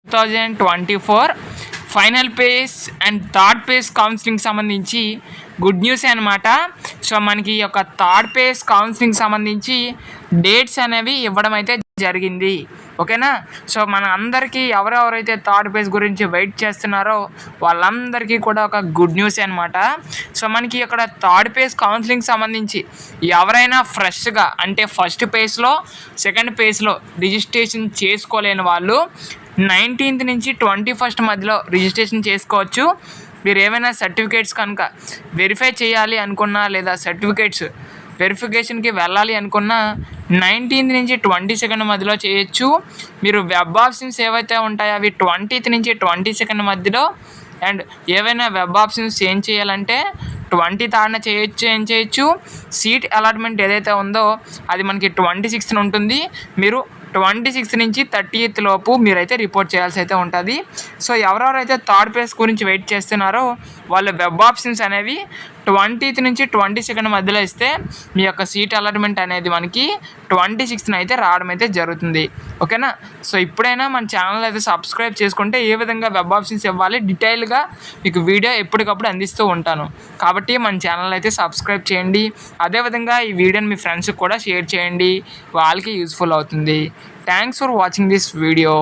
2024 final page and third page counselling సంబంధించి good news అనమాట. So మనకి ఈ యొక్క థర్డ్ పేజ్ కౌన్సిలింగ్ సంబంధించి డేట్స్ అనేవి ఇవ్వడం అయితే జరిగింది. ఓకేనా. సో మన అందరికీ ఎవరెవరైతే థర్డ్ పేజ్ గురించి వెయిట్ చేస్తున్నారో వాళ్ళందరికీ కూడా ఒక గుడ్ న్యూస్ అనమాట. సో మనకి ఇక్కడ థర్డ్ పేజ్ కౌన్సిలింగ్ సంబంధించి ఎవరైనా ఫ్రెష్గా అంటే ఫస్ట్ పేజ్లో సెకండ్ పేజ్లో రిజిస్ట్రేషన్ చేసుకోలేని వాళ్ళు 19th నుంచి 21st మధ్యలో రిజిస్ట్రేషన్ చేసుకోవచ్చు. మీరు ఏమైనా సర్టిఫికేట్స్ కనుక వెరిఫై చేయాలి అనుకున్నా లేదా సర్టిఫికేట్స్ వెరిఫికేషన్కి వెళ్ళాలి అనుకున్నా 19th నుంచి 22nd మధ్యలో చేయొచ్చు. మీరు వెబ్ ఆప్షన్స్ ఏవైతే ఉంటాయో అవి 20th నుంచి 22nd మధ్యలో, అండ్ ఏవైనా వెబ్ ఆప్షన్స్ ఏం చేయాలంటే 23rd చేయొచ్చు. సీట్ అలాట్మెంట్ ఏదైతే ఉందో అది మనకి 26th ఉంటుంది. మీరు 26th నుంచి 30th లోపు మీరైతే రిపోర్ట్ చేయాల్సి అయితే ఉంటుంది. సో ఎవరెవరైతే థర్డ్ పేజ్ గురించి వెయిట్ చేస్తున్నారో వాళ్ళ వెబ్ ఆప్షన్స్ అనేవి 20th నుంచి 22nd మధ్యలో ఇస్తే మీ యొక్క సీట్ అలాట్మెంట్ అనేది మనకి 26th అయితే రావడం అయితే జరుగుతుంది. ఓకేనా. సో ఇప్పుడైనా మన ఛానల్ అయితే సబ్స్క్రైబ్ చేసుకుంటే ఏ విధంగా వెబ్ ఆప్షన్స్ ఇవ్వాలి డీటెయిల్గా మీకు వీడియో ఎప్పటికప్పుడు అందిస్తూ ఉంటాను. కాబట్టి మన ఛానల్ అయితే సబ్స్క్రైబ్ చేయండి. అదేవిధంగా ఈ వీడియోని మీ ఫ్రెండ్స్కి కూడా షేర్ చేయండి, వాళ్ళకి యూస్ఫుల్ అవుతుంది. Thanks for watching this video.